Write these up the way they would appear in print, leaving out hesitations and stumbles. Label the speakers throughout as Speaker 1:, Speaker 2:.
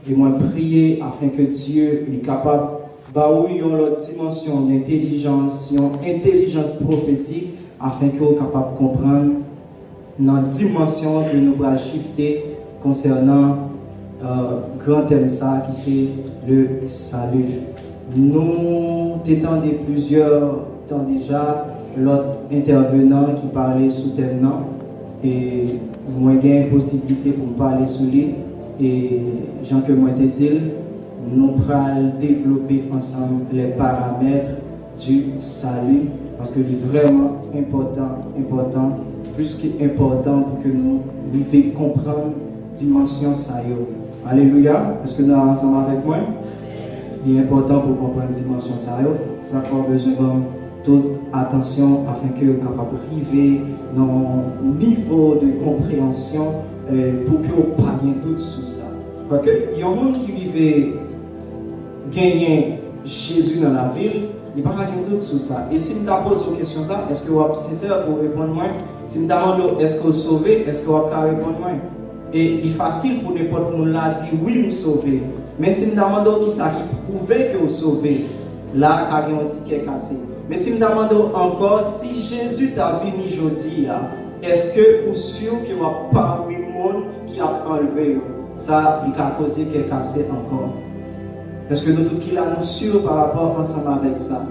Speaker 1: Et moi, prier afin que Dieu est capable de l'autre dimension d'intelligence, une intelligence prophétique, afin que vous soyez capable de comprendre dans la dimension que nous allons shifter concernant grand thème ça qui c'est le salut. Nous t'étendons plusieurs temps déjà l'autre intervenant qui parlait sous thème non et moi j'ai une possibilité pour parler sous lui et Jean que moi te dit nous allons développer ensemble les paramètres du salut parce que c'est vraiment important plus qu'important pour que nous vivions comprendre dimension ça yo. Alléluia. Est-ce que nous sommes ensemble avec moi? Il est important pour comprendre dimension ça yo. Ça a besoin de toute attention afin que vous capable arriver dans un niveau de compréhension pour que vous pas de doute sur ça. Parce que il y a un monde qui vivait gagner Jésus dans la ville, il n'y a pas de doute sur ça. Et si je me pose une question, est-ce que vous êtes sincère pour répondre moi? Si je me demande est-ce que vous sauvez, est-ce que vous avez répondre moi? Et il est facile pour n'importe qui là dire oui, je suis sauvé. Mais si je me demande qui ça qui prouve que vous sauvez, là, il y a un ticket cassé. Mais si je me demande encore si Jésus t'a venu aujourd'hui, est-ce que vous êtes sûr que vous n'avez pas eu le monde qui a enlevé? Ça, il a causé quelque cassé encore. Est-ce que nous tous qui là nous sûrs par rapport ensemble avec ça?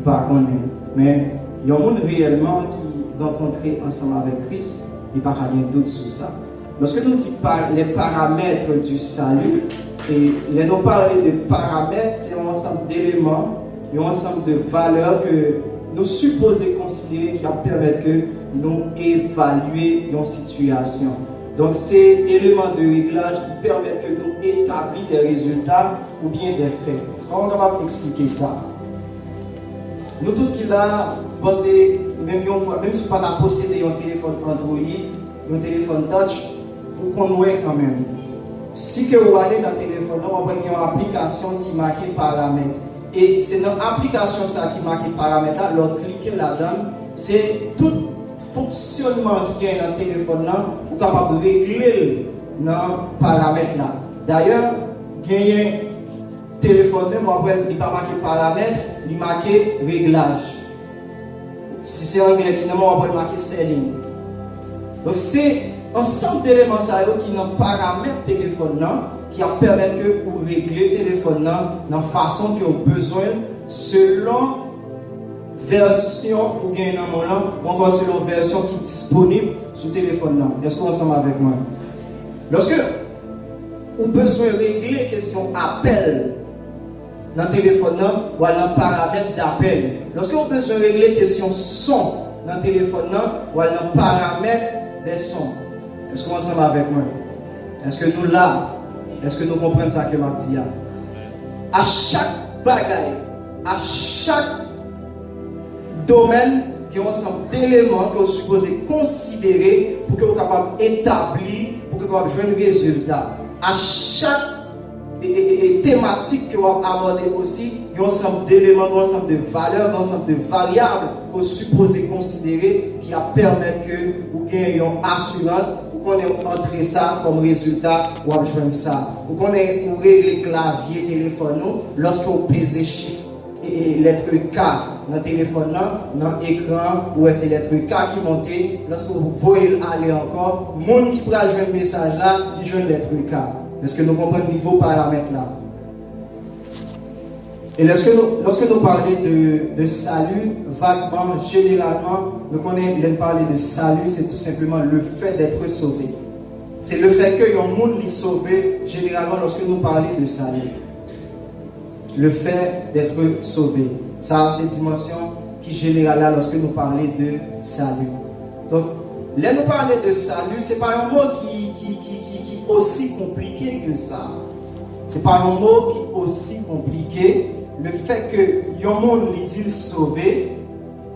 Speaker 1: Pas connaître. Mais il y a un monde réellement qui rencontré ensemble avec Christ, il n'y a pas de doute sur ça. Lorsque nous disons les paramètres du salut, et les nous parler de paramètres, c'est un ensemble d'éléments, un ensemble de valeurs que nous supposons considérer qui permettent que nous évaluer une situation. Donc, c'est éléments de réglage qui permettent que nous établissions des résultats ou bien des faits. Comment on va expliquer ça? Nous tous qui là, même si on n'a pas possédé un téléphone Android, un téléphone touch, pour qu'on voit quand même. Si que vous allez dans le téléphone, on va voir une application qui marque paramètres. Et c'est dans l'application ça qui marque paramètres là, alors cliquez là-dedans, c'est tout fonctionnement qui est dans le téléphone là, vous êtes capable de régler dans les paramètres là. D'ailleurs, gagner un téléphone même, il n'est pas marqué paramètres, il est marqué réglage. Si c'est anglais qui n'est pas marqué setting. Donc c'est ensemble d'éléments qui sont paramètres téléphone là, qui permettent que vous régler le téléphone là, dans la façon que vous avez besoin selon version ou gain dans mon là, ou encore selon version qui est disponible sur le téléphone là. Est-ce que vous êtes ensemble avec moi? Lorsque vous avez besoin de régler la question appel dans le téléphone là, ou dans le paramètre d'appel. Lorsque vous avez besoin de régler la question son dans le téléphone là, ou dans le paramètre des sons. Est-ce que vous êtes ensemble avec moi? Est-ce que nous là, est-ce que nous comprenons ça que je dis? À chaque bagaille, à chaque domaine, il y a un ensemble d'éléments que vous supposez considérer pour que vous soyez capable d'établir, pour que vous soyez capable de jouer un résultat. À chaque thématique que vous abordez aussi, il y a un ensemble d'éléments, un ensemble de valeurs, un ensemble de variables que vous supposez considérer qui permettent que vous ayez une assurance pour qu'on ait entré ça comme résultat ou joindre ça. Pour qu'on ait régler clavier téléphone lorsque vous pesez chiffre et lettre K dans le téléphone, dans l'écran, où c'est lettre K qui monte, lorsque vous voyez aller encore, le monde qui peut jouer le message là, il joue lettre K. Est-ce que nous comprenons le niveau paramètre là? Et lorsque nous parlons de salut, vaguement, généralement, nous connaissons parler de salut, c'est tout simplement le fait d'être sauvé. C'est le fait que un monde est sauvé, généralement, lorsque nous parlons de salut. Le fait d'être sauvé. Ça, c'est une dimension qui est générale lorsque nous parlons de salut. Donc, là, nous parlons de salut, ce n'est pas un mot qui est aussi compliqué que ça. Ce n'est pas un mot qui est aussi compliqué. Le fait que un monde lui dit sauvé,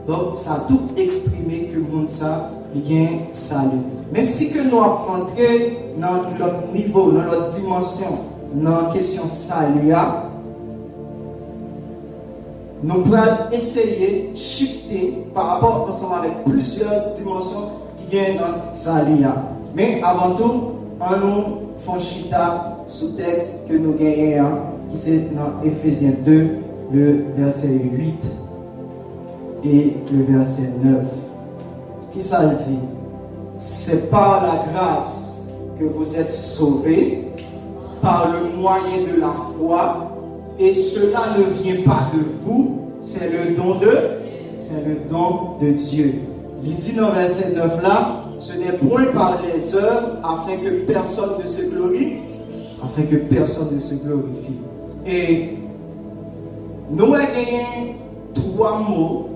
Speaker 1: donc ça a tout exprimé que le monde ça, il y a salut. Mais si que nous entrons dans notre niveau, dans notre dimension, dans la question salut, nous pourrons essayer de shifter par rapport ensemble avec plusieurs dimensions qui viennent dans salut. Mais avant tout, on nous font chita sous texte que nous gagnons, qui c'est dans Éphésiens 2, le verset 8 et le verset 9. Qui ça le dit? C'est par la grâce que vous êtes sauvés, par le moyen de la foi, et cela ne vient pas de vous, c'est le don de Dieu. Il dit dans verset 9 là, ce n'est point par les œuvres afin que personne ne se glorifie, Et nous avons gagné 3 mots,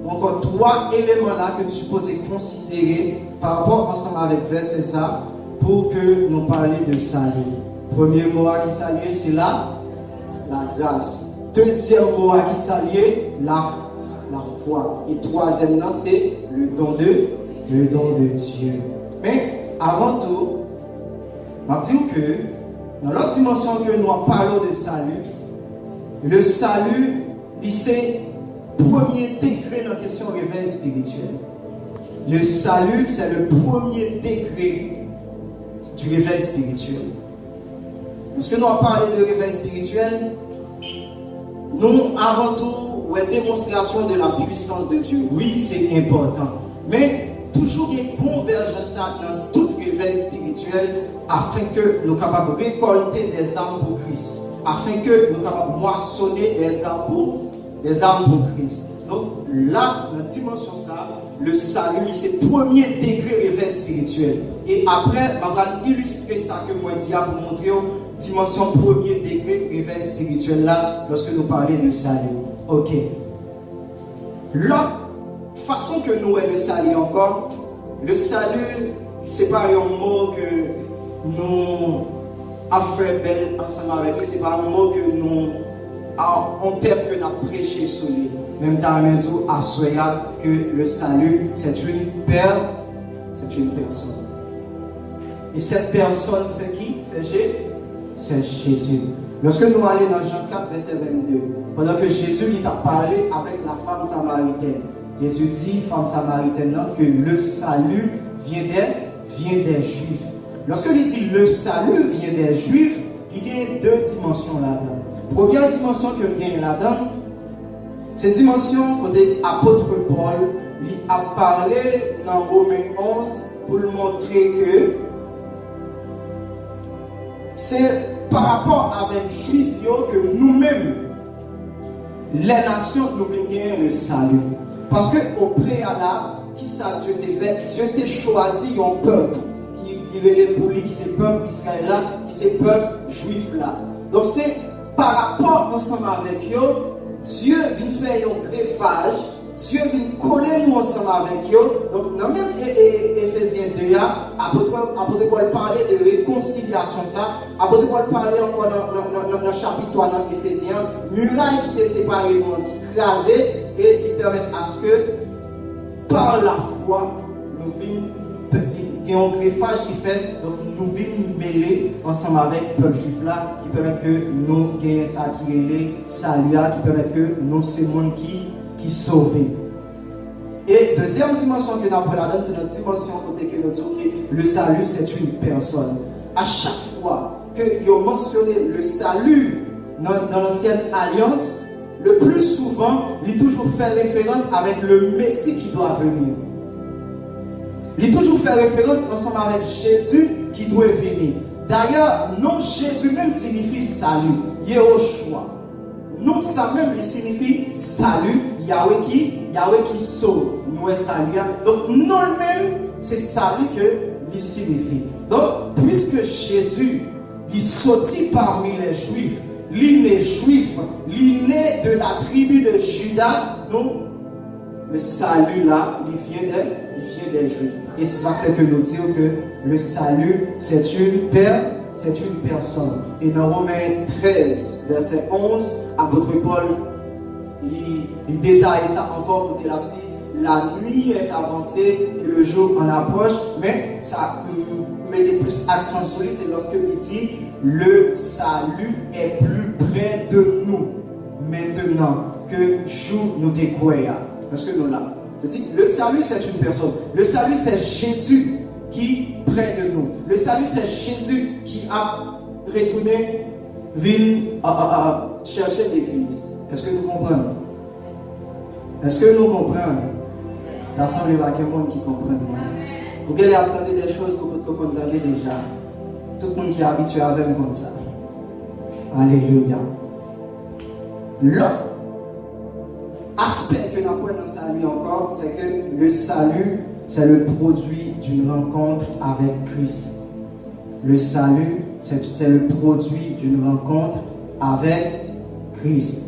Speaker 1: encore 3 éléments là que nous sommes supposés considérer par rapport ensemble avec verset ça pour que nous parlions de salut. Premier mot à qui saluer, c'est la grâce. Deuxième mot à qui saluer, la foi. Et troisième, c'est le don de Dieu. Mais avant tout, je vais dire que dans l'autre dimension que nous parlons de salut, le salut, c'est le premier degré dans la question réveil spirituel. Le salut, c'est le premier degré du réveil spirituel. Parce que nous avons parlé de réveil spirituel, nous, avant tout, une démonstration de la puissance de Dieu. Oui, c'est important. Mais toujours il y a une convergence dans tout réveil spirituel afin que nous soyons capables de récolter des âmes pour Christ. Afin que nous soyons capables de moissonner des âmes pour Christ. Donc là, dans la dimension ça, le salut, c'est le premier degré réveil spirituel. Et après, on va illustrer ça que moi dis pour montrer la dimension premier degré réveil spirituel là, lorsque nous parlons de salut. Ok. L'autre façon que nous voyons le salut encore, le salut, c'est pas un mot que nous avons fait belle ensemble avec lui, c'est pas un mot que nous en termes que nous avons prêché sur lui. Même temps, nous assoyons que le salut, c'est une personne. Et cette personne, c'est qui? C'est Jésus. Lorsque nous allons dans Jean 4, verset 22, pendant que Jésus il a parlé avec la femme samaritaine, Jésus dit, femme samaritaine, que le salut vient des Juifs. Lorsque il dit le salut vient des Juifs, il y a 2 dimensions là-dedans. Première dimension que il y a là-dedans, cette dimension, côté apôtre Paul, il a parlé dans Romains 11 pour lui montrer que c'est par rapport avec les Juifs que nous-mêmes, les nations, nous venons gagner le salut. Parce qu'au préalable, qui ça Dieu t'a fait? Dieu t'a choisi un peuple qui est pour lui, qui c'est le peuple Israël là, qui c'est le peuple juif là. Donc c'est par rapport ensemble avec eux, Dieu vient faire un greffage, Dieu vient coller nous ensemble avec eux. Donc dans même Éphésiens 2, apôtre Paul parlait de réconciliation ça. Apôtre Paul parlait encore dans le chapitre 3 dans Éphésiens, muraille qui était séparée, qui crasée et qui permet à ce que par la foi, nous vîmes, il y a un greffage qui fait, donc nous vîmes mêler ensemble avec le peuple juif là, qui permet que nous gagnons ça, qui est salut, qui permet que nous, c'est le monde qui sauve. Et deuxième dimension que nous avons là-dedans, c'est notre dimension côté que nous disons que le salut, c'est une personne. À chaque fois que vous mentionnez le salut dans l'ancienne alliance, le plus souvent, il toujours fait référence avec le Messie qui doit venir. Il toujours fait référence ensemble avec Jésus qui doit venir. D'ailleurs, non, Jésus même signifie salut. Yehoshua. Non, ça même il signifie salut. Yahweh qui sauve. Nous est salut. Donc, non même, c'est salut que il signifie. Donc, puisque Jésus, il sortit parmi les Juifs, il est juif, il est de la tribu de Juda, donc le salut là, il vient des Juifs. Et c'est ça fait que nous disons que le salut, c'est une personne. Et dans Romains 13, verset 11, apôtre Paul, il détaille ça encore pour te la dire. La nuit est avancée et le jour en approche, mais ça mettait plus accent sur lui, c'est lorsque il dit le salut est plus près de nous maintenant que jour nous découvrir. Parce que nous là, je dis le salut c'est une personne. Le salut c'est Jésus qui est près de nous. Le salut, c'est Jésus qui a retourné chercher l'église. Est-ce que nous comprenons? Est-ce que nous comprenons? D'ensemble, il y a quelqu'un qui comprend. Vous allez attendre des choses que vous entendez déjà. Tout le monde qui est habitué avec moi comme ça. Alléluia. L'autre aspect que nous apprenons dans le salut encore, c'est que le salut, c'est le produit d'une rencontre avec Christ. Le salut, c'est le produit d'une rencontre avec Christ.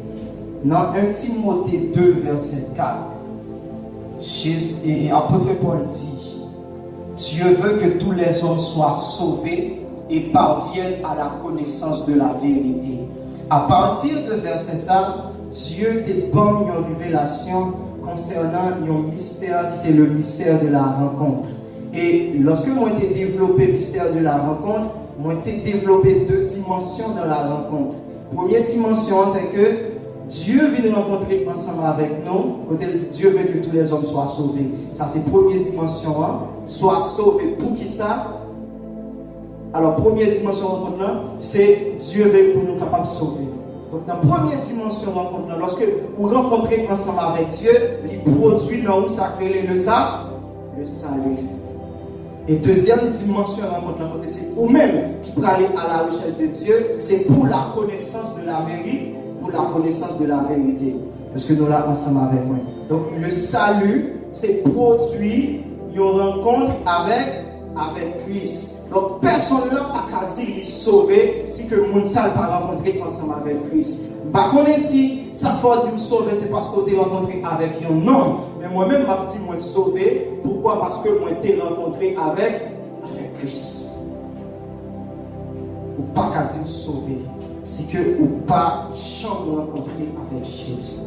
Speaker 1: Dans 1 Timothée 2, verset 4, l'apôtre Paul dit: Dieu veut que tous les hommes soient sauvés et parviennent à la connaissance de la vérité. À partir de verset ça, Dieu te donne une révélation concernant un mystère qui c'est le mystère de la rencontre. Et lorsque moi j'ai développé le mystère de la rencontre, moi j'ai développé deux dimensions dans la rencontre. Première dimension, c'est que Dieu vient rencontrer ensemble avec nous. Quand il dit Dieu veut que tous les hommes soient sauvés. Ça c'est la première dimension. Hein? Soient sauvés. Pour qui ça? Alors, première dimension rencontre là, c'est Dieu veut pour nous capables de sauver. Donc, dans la première dimension rencontre là, lorsque vous rencontrez ensemble avec Dieu, il produit dans vous ça crée le salut. Et deuxième dimension rencontre là, c'est vous-même qui pour aller à la recherche de Dieu, c'est pour la connaissance de la vérité, pour la connaissance de la vérité. Parce que nous là ensemble avec moi. Donc, le salut, c'est produit une rencontre avec Christ. Donc, personne là n'a qu'à dire qu'il est sauvé si que mon sale pas rencontré ensemble avec Christ. Par contre, si ça faut dire sauvé, c'est parce que tu es rencontré avec un homme. Mais moi-même, je dis moi sauvé. Pourquoi? Parce que moi t'ai rencontré avec Christ. Ou pas qu'à dire sauvé, si que ou pas jamais rencontré avec Jésus.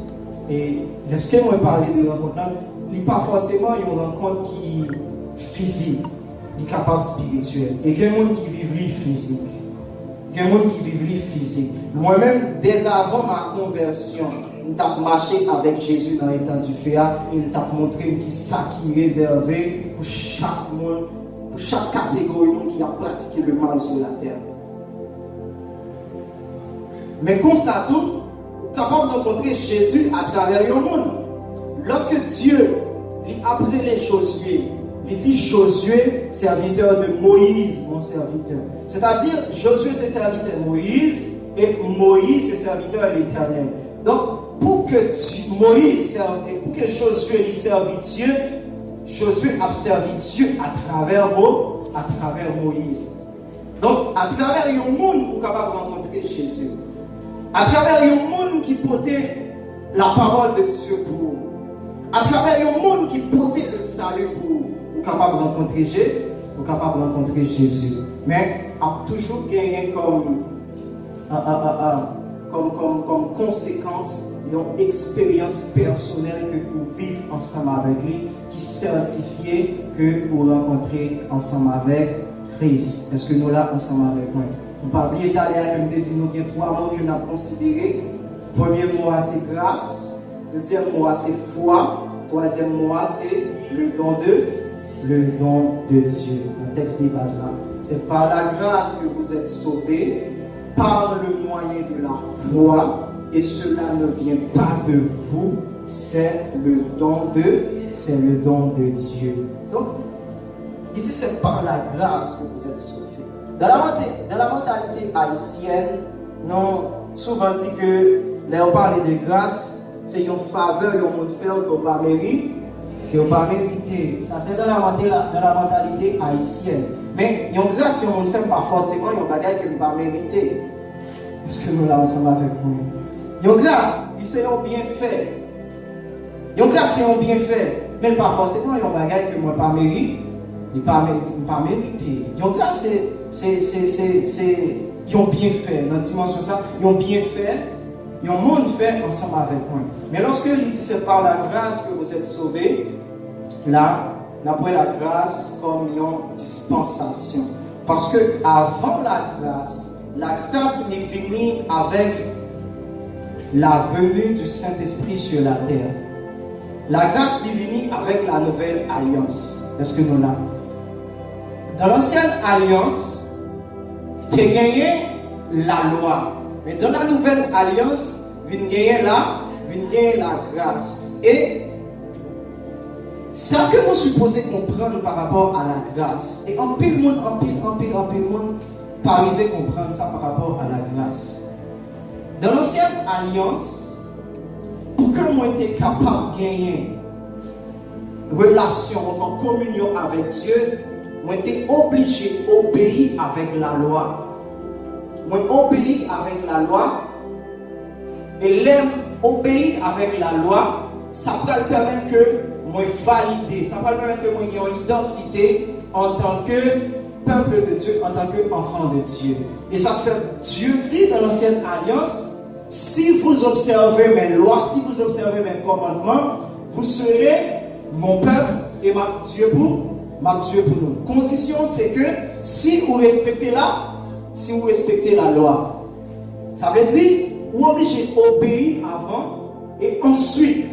Speaker 1: Et lorsque moi parler de rencontre là, il n'y a pas forcément une rencontre qui est physique. Capable spirituel. Et il y a des gens qui vivent physique. Il y a des gens qui vivent physique. Moi-même, dès avant ma conversion, je t'ai marché avec Jésus dans les temps du féa et je t'ai montré qui ça qui est réservé pour chaque monde, pour chaque catégorie de monde qui a pratiqué le mal sur la terre. Mais comme ça tout, vous êtes capable de rencontrer Jésus à travers le monde. Lorsque Dieu lui apprend les choses, il dit Josué, serviteur de Moïse, mon serviteur. C'est-à-dire, Josué, c'est serviteur de Moïse, et Moïse, c'est serviteur de l'Éternel. Donc, pour que Josué lui serve Dieu, Josué a servi Dieu à travers Moïse. Donc, à travers le monde, vous êtes capable de rencontrer Jésus. À travers le monde qui portait la parole de Dieu pour vous. À travers le monde qui portait le salut pour vous. Vous êtes capable de rencontrer Jésus. Mais a toujours gagné comme conséquence une expérience personnelle que vous vivez ensemble avec lui, qui certifie que vous rencontrez ensemble avec Christ. Est-ce que nous là ensemble avec moi? On ne peut pas oublier d'aller à nous avons trois mots que nous avons considérés. Premier mot, c'est grâce. Deuxième mot, c'est foi. Troisième mot, c'est le don de Dieu. Le texte des bases là. C'est par la grâce que vous êtes sauvés, par le moyen de la foi, et cela ne vient pas de vous, c'est le don de Dieu. Donc, il dit c'est par la grâce que vous êtes sauvés. Dans la mentalité haïtienne, nous souvent dit que là on parle de grâce, c'est une faveur qu'on peut faire qu'on pas mériter. Que on pas mériter. Ça c'est dans la mentalité haïtienne. Mais une grâce qu'on ne fait pas forcément une bagarre que nous pas mériter. Est-ce que nous là ensemble avec nous? Une grâce, c'est un bienfait. Une grâce c'est un bienfait, mais pas forcément une bagarre que moi pas mériter. Il pas mériter. Une grâce c'est un bienfait. Dans la dimension ça, un bienfait. Et on monde fait ensemble avec moi. Mais lorsque il dit c'est par la grâce que vous êtes sauvés, là, on appelle la grâce comme une dispensation. Parce que avant la grâce est venue avec la venue du Saint-Esprit sur la terre. La grâce est venue avec la nouvelle alliance. Est-ce que nous là? Dans l'ancienne alliance, tu as gagné la loi. Mais dans la nouvelle alliance, tu as gagné la grâce. Et ça que nous supposons comprendre par rapport à la grâce. Et en pile monde, pas arriver à comprendre ça par rapport à la grâce. Dans l'ancienne alliance, pour que moi j'étais capable de gagner relation, en communion avec Dieu, moi j'étais obligé d'obéir avec la loi. Moi obéir avec la loi, et l'aime obéir avec la loi, ça va permettre que moi valider, ça va permettre que moi j'ai une identité en tant que peuple de Dieu, en tant qu'enfant de Dieu. Et ça fait, Dieu dit dans l'ancienne alliance, si vous observez mes lois, si vous observez mes commandements, vous serez mon peuple et ma Dieu pour nous. Condition, c'est que si vous respectez la loi, ça veut dire, vous êtes obligé d'obéir avant et ensuite,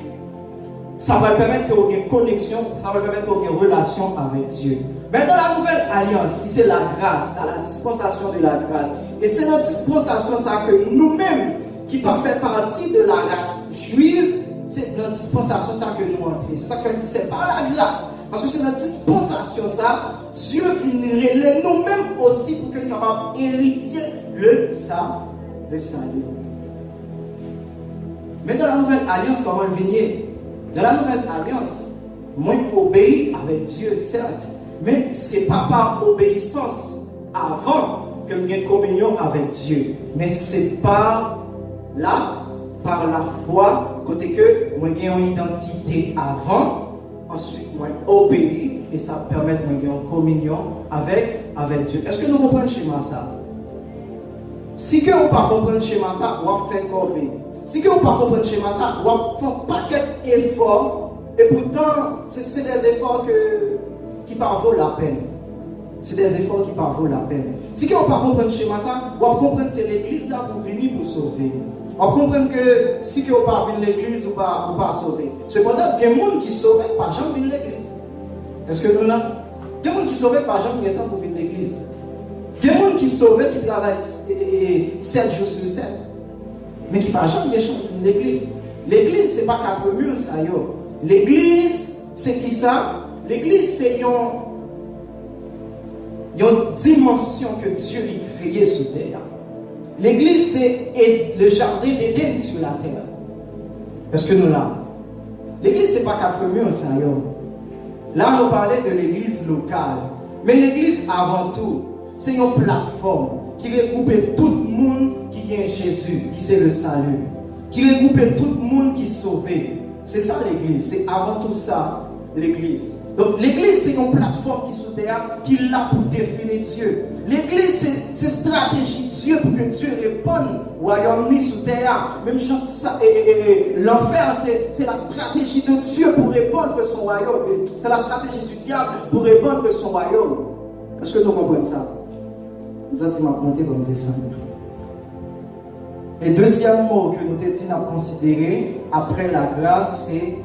Speaker 1: ça va permettre que vous ayez une connexion, ça va permettre que vous ayez une relation avec Dieu. Mais dans la nouvelle alliance, c'est la grâce, c'est la dispensation de la grâce. Et c'est notre dispensation, ça que nous-mêmes, qui pas fait partie de la race juive, c'est notre dispensation, ça que nous entrons. C'est ça que c'est par la grâce. Parce que c'est notre dispensation, ça, Dieu viendrait nous-mêmes aussi pour que nous soyons hériter le salut. Mais dans la nouvelle alliance, comment le venir? Dans la nouvelle alliance, moi j'obéis avec Dieu, certes, mais ce n'est pas par obéissance avant que nous ayons communion avec Dieu. Mais c'est par la foi, côté que moi j'ai une identité avant, ensuite moi obéis et ça permet de moi une communion avec Dieu. Est-ce que nous comprenons le schéma ça? Si que vous ne comprenez pas le schéma ça, vous allez faire quoi? Si que vous ne comprenez pas le schéma ça, vous allez faire un paquet d'efforts et pourtant c'est des efforts qui ne valent la peine. C'est des efforts qui ne valent la peine. Si que vous ne comprenez pas le schéma ça, vous allez comprendre que c'est l'église là pour venir pour sauver. On comprend que si vous ne pas venir l'église, vous ne pas sauver. Cependant, il y a des gens qui sauvent par jamais venir l'église. Est-ce que nous là? Il y a des gens qui sauvent par jamais temps pour venir l'église. Il y a des gens qui sauvent qui travaillent 7 jours sur 7. Mais qui n'ont jamais de chance de venir l'église. L'église, ce n'est pas 4 murs, ça y est. L'église, c'est qui ça? L'église, c'est une dimension que Dieu a créée sur terre. L'église, c'est le jardin d'Éden sur la terre. Est-ce que nous là? L'église, ce n'est pas 4 murs, ça y est. Là, on parlait de l'église locale. Mais l'église, avant tout, c'est une plateforme qui regroupe tout le monde qui vient à Jésus, qui c'est le salut. Qui regroupe tout le monde qui est sauvé. C'est ça l'église. C'est avant tout ça, l'église. Donc l'église, c'est une plateforme qui est sous terre, qui est là pour définir Dieu. L'église, c'est stratégie de Dieu pour que Dieu réponde au royaume mis sous terre. Même chose, l'enfer, c'est la stratégie de Dieu pour répandre son royaume. C'est la stratégie du diable pour répandre son royaume. Est-ce que nous comprenons ça? Nous avons monté comme descendre. Et deuxième mot que nous avons considéré après la grâce, c'est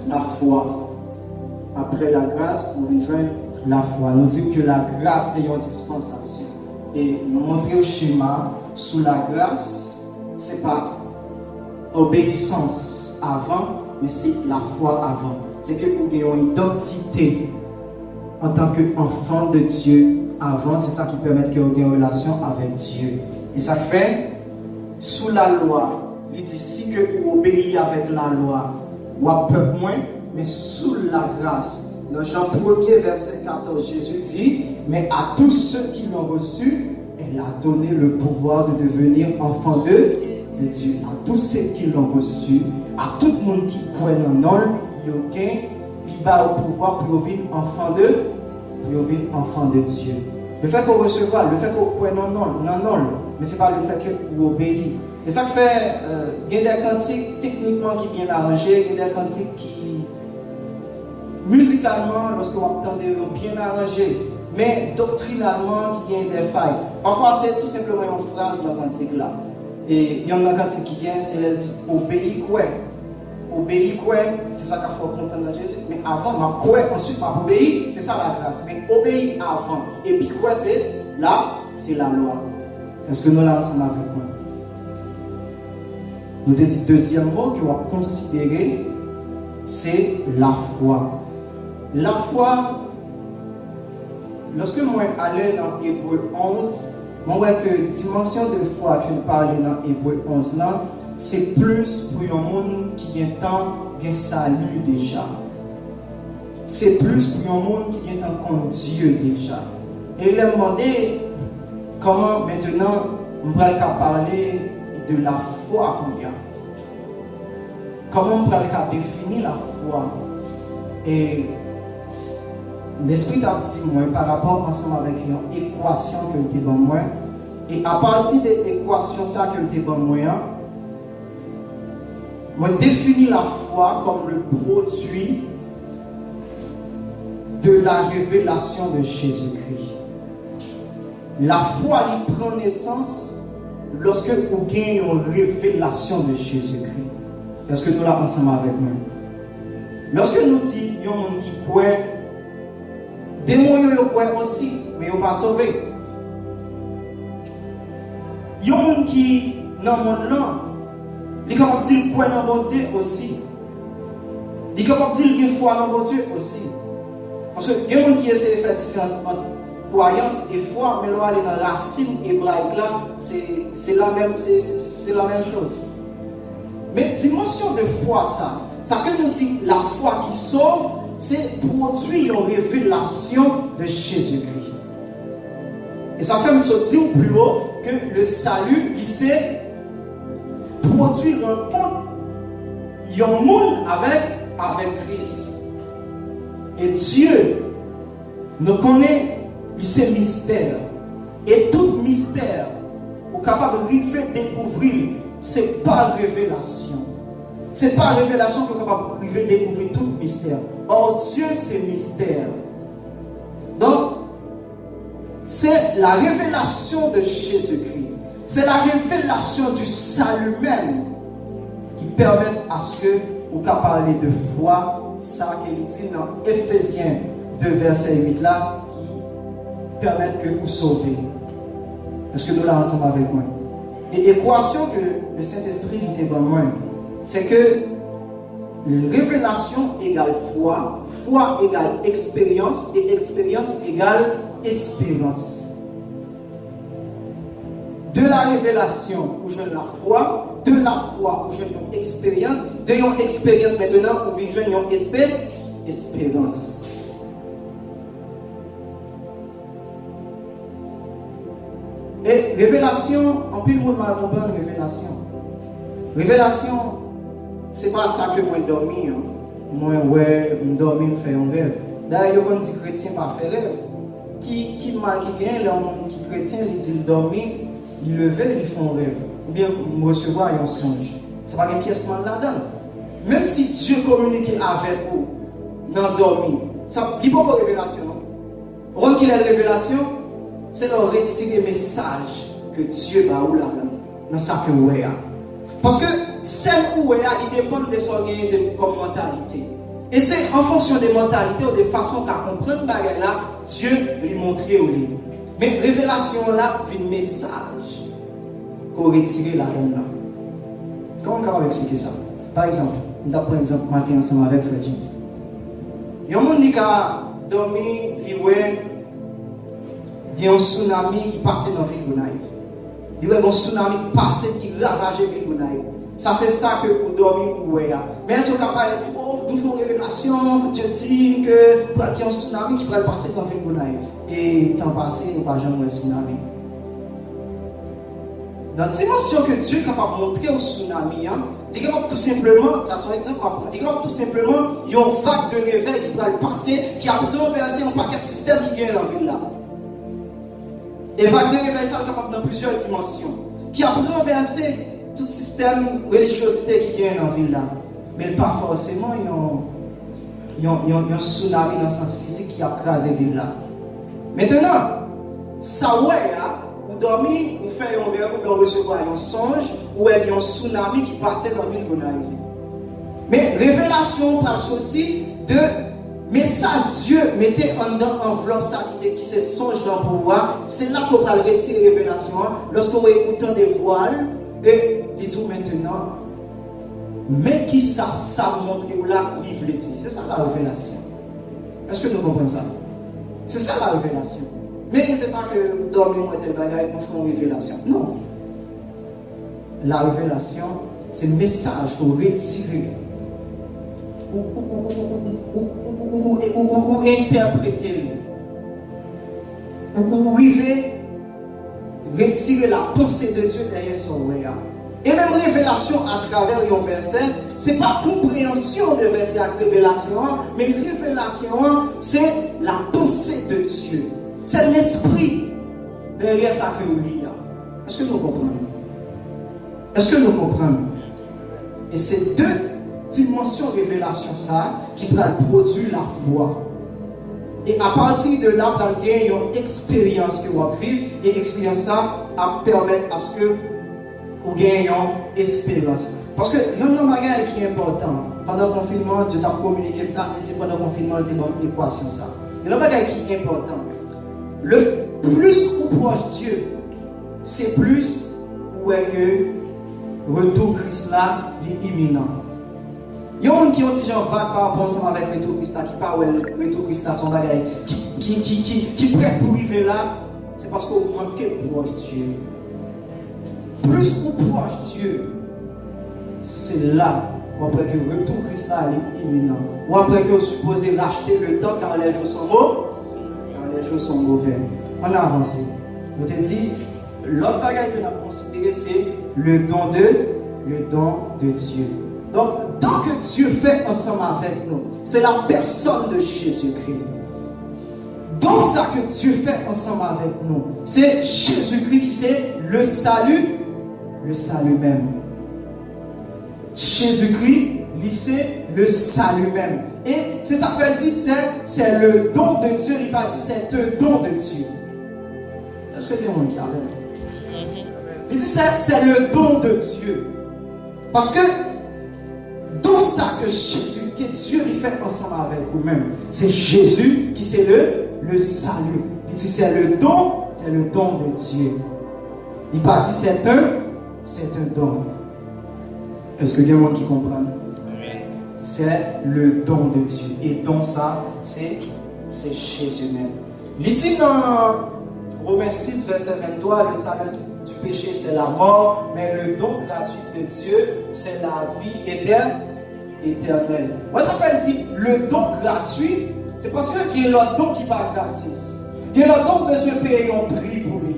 Speaker 1: la foi. Après la grâce, nous rejoignons la foi. Nous disons que la grâce est une dispensation. Et nous montrons au schéma, sous la grâce, ce n'est pas obéissance avant, mais c'est la foi avant. C'est que nous avons une identité en tant qu'enfant de Dieu avant. C'est ça qui permet que nous ayons une relation avec Dieu. Et ça fait, sous la loi, il dit si que vous obéissez avec la loi, ou à peu moins, mais sous la grâce. Dans Jean 1er, verset 14, Jésus dit, mais à tous ceux qui l'ont reçu, elle a donné le pouvoir de devenir enfant de Dieu. À tous ceux qui l'ont reçu, à tout le monde qui croit en eux, il a le pouvoir pour devenir enfant de Dieu. Le fait qu'on reçoit, le fait qu'on croit non, mais ce n'est pas le fait qu'on obéit. Et ça fait, il y a des cantiques techniquement qui sont bien arrangés, il y a des cantiques qui musicalement, lorsqu'on entend bien arrangé, mais doctrinalement, il y a des failles. Parfois, c'est tout simplement une phrase dans le cantique là. Et il y en a un cantique qui vient, c'est elle dit obéis quoi? obéir quoi, c'est ça qu'il faut content dans Jésus. Mais avant, ma quoi, ensuite ma obéir, c'est ça la grâce. Mais obéir avant. Et puis quoi, c'est là, c'est la loi. Est-ce que nous là ensemble avec moi? Nous avons dit deuxième mot qu'on va considérer, c'est la foi. La foi, lorsque moi allais dans Hébreu 11, je vois que dimension de foi que nous parlons dans Hébreu 11 là, c'est plus pour un monde qui a tant de salut déjà. C'est plus pour un monde qui a tant contre Dieu déjà. Et il m'a demandé comment maintenant on va parler de la foi qu'il y a. Comment on va définir la foi. Et l'Esprit a dit moi par rapport ensemble avec une équation que tu as moi. Et à partir de l'équation ça que tu as moi, moi définis la foi comme le produit de la révélation de Jésus-Christ. La foi il prend naissance lorsque vous gagnez une révélation de Jésus-Christ. Est-ce que nous là ensemble avec moi? Lorsque nous disons il y a un monde qui croit, démons ils croient aussi, mais ils ne sont pas sauvés. Il y a un monde qui dans le monde là, il est capable de dire croire dans mon Dieu aussi. Il est capable de dire qu'il y a foi dans mon Dieu aussi. Parce que il y a des gens qui essaient de faire la différence entre croyance et foi, mais là, aller dans la racine hébraïque là, c'est la même chose. Mais dimension de foi, ça que nous dit la foi qui sauve, c'est produire une révélation de Jésus-Christ. Et ça fait me dire plus haut que le salut, c'est produire un pont, un monde avec Christ. Et Dieu nous connaît, c'est mystère. Et tout mystère, on est capable de découvrir, c'est pas révélation. C'est pas révélation qu'on est capable de découvrir tout mystère. Or, Dieu, c'est mystère. Donc, c'est la révélation de Jésus-Christ. C'est la révélation du salut même qui permet à ce que vous parler de foi, ça qu'il dit dans Éphésiens 2, verset 8 là, qui permettent que vous sauvez. Est-ce que nous là ensemble avec moi? Et l'équation que le Saint-Esprit dit dans moi, c'est que révélation égale foi, foi égale expérience, et expérience égale espérance. De la révélation où je la foi, de la foi où je une expérience, de une expérience maintenant où je une espérance. Et révélation, en plus le monde mal comprendre révélation. Révélation, c'est pas ça que moi dormir. Moi ouais, me dormir, me faire un rêve. D'ailleurs, on dit chrétien pas faire rêve. Qui mal qui gagne, les qui chrétien, il dit dormir, il lever, il font un rêve. Ou bien recevoir un songe. C'est pas une pièce mal là-dedans. Même si Dieu communique avec vous dans dormir, ça n'est pas une révélation. Quand il y a une révélation, c'est leur retirer le message que Dieu va vous là-dedans, dans sa que vous avez. Parce que celle où vous avez, il dépend de son comme mentalité. Et c'est en fonction des mentalités ou des façons qu'à comprendre là, Dieu lui montre au lit. Mais révélation là, un message qu'on retire là-dedans. Comment on va expliquer ça? Par exemple, on va prendre exemple matin ensemble avec Frère James. Il y a un monde qui a dormi, il y a un tsunami qui passe dans la ville de Gonaïve. Il y a un tsunami qui passe qui ravage la ville de Gonaïve. Ça, c'est ça que vous dormez ou vous. Mais est-ce que vous parlez, nous faisons révélation, Dieu dit que il y a un tsunami qui va passer dans la ville de Gonaïve. Et tant passé, il n'y a pas jamais un tsunami. Dans la dimension que Dieu est capable de montrer au tsunami, il est capable tout simplement, ça soit exemple après, il est capable tout simplement, il y a une vague de réveil qui va passer, qui a renversé un paquet de systèmes qui vient dans la ville là. Et vague de réveil, ça est capable dans plusieurs dimensions, qui a renversé tout système de religiosité qui vient dans la ville là. Mais pas forcément, il y a un tsunami dans le sens physique qui a écrasé la ville là. Maintenant, ça ouais là, vous dormez, vous faites un rêve, vous recevez un songe, ou il y a un tsunami qui passait dans la ville de Gonaïve. Mais révélation par sorti de message Dieu mettait en enveloppe ça qui se songe dans le pouvoir. C'est là qu'on va retirer révélation. Lorsqu'on écoute des voiles, et ils disent maintenant, mais qui ça montre que là, livre le dit. C'est ça la révélation. Est-ce que nous comprenons ça? C'est ça la révélation. Mais ce n'est pas que nous dormons et tel bagage, nous faisons une révélation. Non. La révélation, c'est le message qu'on retire ou interpréter ou retirer la pensée de Dieu derrière son regard. Et même révélation à travers un verset, ce n'est pas compréhension de verset à révélation, mais révélation, c'est la pensée de Dieu. C'est l'esprit derrière ça que nous lisons. Est-ce que nous comprenons? Est-ce que nous comprenons? Et c'est deux dimensions révélation ça qui va produire la foi. Et à partir de là, vous avez une expérience que vous vivez et l'expérience ça va permettre à ce que vous ayez une espérance. Parce que il y a un bagage qui est important. Pendant le confinement, Dieu t'a communiqué ça, et c'est pendant le confinement, il y a une équation ça. Il y a un bagage qui est important. Le plus vous proche de Dieu, c'est plus où est que le retour Christ là est imminent. Il y a des gens qui ont dit genre vague par rapport avec le retour Christ là, qui parlent le retour Christ là, son bagage, qui prêt pour arriver là, c'est parce qu'on manque proche de Dieu. Plus vous proche de Dieu, c'est là où après que le retour Christ là est imminent. Ou après que vous supposez racheter le temps car les jours sont mauvais. Car les jours sont mauvais. On a avancé. On te dit, l'autre bagage que nous avons considéré, c'est le don de Dieu. Donc, tant que Dieu fait ensemble avec nous, c'est la personne de Jésus-Christ. Dans ça que Dieu fait ensemble avec nous, c'est Jésus-Christ qui c'est le salut même. Jésus-Christ, c'est le salut même. Et c'est ça qu'elle dit, c'est le don de Dieu. Il va dire, c'est un don de Dieu. Est-ce que tu es mon qui avait? Il dit, c'est le don de Dieu. Parce que dans ça que Jésus, que Dieu il fait ensemble avec vous-même, c'est Jésus qui c'est le salut. Il dit, c'est le don de Dieu. Il va dire, c'est un don. Est-ce qu'il y a des gens qui comprennent? C'est le don de Dieu. Et don ça, c'est Jésus même. Il dit dans Romains 6, verset 23, le salut du péché, c'est la mort, mais le don gratuit de Dieu, c'est la vie éternelle. Moi, ça fait dire, le don gratuit, c'est parce qu'il y a l'autre don qui va gratis. Il y a l'autre don que Dieu paye un prix pour lui.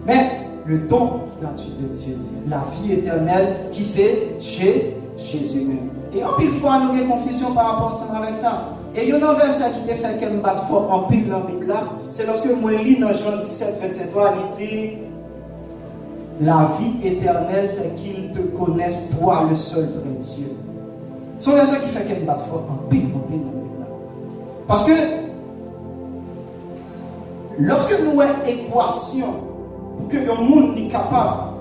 Speaker 1: Mais le don gratuit de Dieu, la vie éternelle qui c'est chez Jésus même. Et en pile fois, nous avons confusion par rapport avec ça. Et il y a un verset qui te fait qu'elle me batte fort en pile dans la Bible là, c'est lorsque moi lis dans Jean 17, verset 3, il dit la vie éternelle, c'est qu'ils te connaissent, toi, le seul vrai Dieu. C'est un verset qui fait qu'elle me batte fort en pile dans la Bible là. Parce que lorsque nous avons une équation pour que le monde soit capable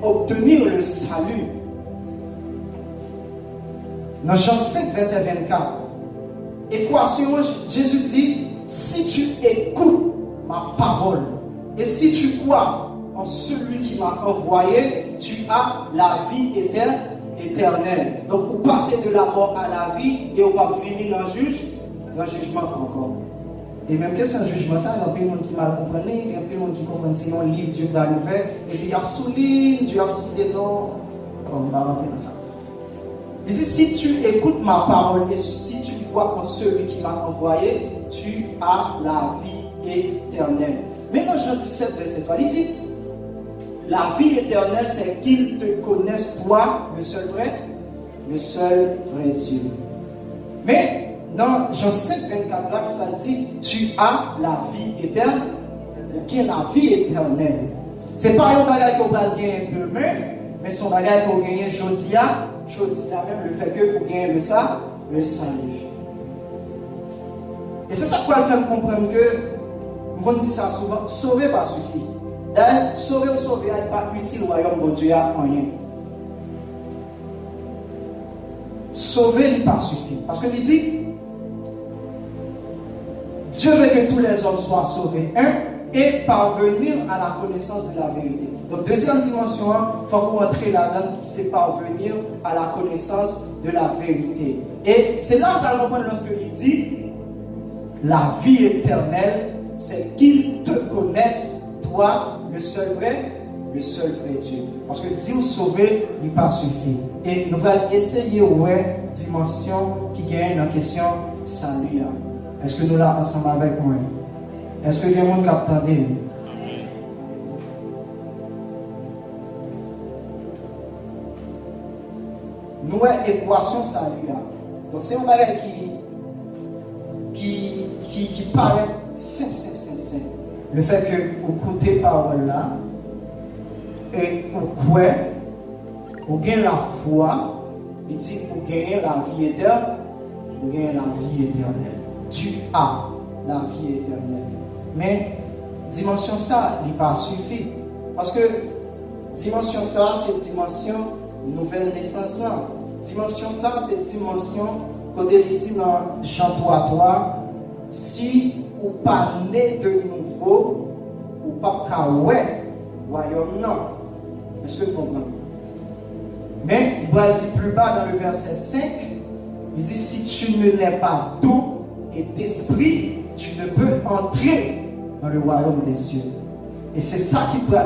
Speaker 1: d'obtenir le salut, dans Jean 5, verset 24, équation, Jésus dit, si tu écoutes ma parole et si tu crois en celui qui m'a envoyé, tu as la vie éternelle. Donc, vous passez de la mort à la vie et vous va venir dans le jugement encore. Et même question de jugement, ça, il y a plein de monde qui mal comprennent, il y a plein de monde qui comprennent c'est un livre Dieu va nous faire, et puis il y a souligné, Dieu a cité non, on va rentrer dans ça. Il dit, si tu écoutes ma parole et si tu crois en celui qui m'a envoyé, tu as la vie éternelle. Mais dans Jean 17, verset 3, il dit, la vie éternelle, c'est qu'ils te connaissent, toi, le seul vrai Dieu. Mais dans Jean 5, 24, là, ça dit, tu as la vie éternelle, ou bien la vie éternelle. Ce n'est pas un bagage qu'on va gagner demain, mais son bagage qu'on va gagner aujourd'hui, même le fait que vous gagnez le salut. Et c'est ça qu'on va faire comprendre que, on dit ça souvent, sauver pas suffit. D'ailleurs, sauver ou sauver n'est pas utile au royaume de Dieu à rien. sauver n'est pas suffit. Parce qu'il dit, Dieu veut que tous les hommes soient sauvés, et parvenir à la connaissance de la vérité. Donc, deuxième dimension, il faut qu'on entre là-dedans, c'est parvenir à la connaissance de la vérité. Et c'est là qu'on va comprendre lorsqu'il dit, la vie éternelle, c'est qu'ils te connaissent, toi, le seul vrai Dieu. Parce que dire sauver n'est pas suffit. Et nous allons essayer ouais dimension qui gagne la question salut. Est-ce que nous là ensemble avec moi? Est-ce que les gens captent? Nous avons équation salut. Donc c'est un bagage qui paraît simple. Le fait que vous écoutez parole là et vous croyez, vous gagnez la foi, il dit vous gagnez la vie éternelle, vous gagnez la vie éternelle. Tu as la vie éternelle. Mais dimension ça n'est pas suffit. Parce que dimension ça, c'est dimension nouvelle naissance là. Dimension ça, c'est dimension côté il dit dans Jean 3, si ou pas né de nouveau, ou pas ouais royaume non. Est-ce que vous comprenez? Mais il va dire plus bas dans le verset 5, il dit si tu ne n'es pas d'eau et d'esprit, tu ne peux entrer dans le royaume des cieux. Et c'est ça qui peut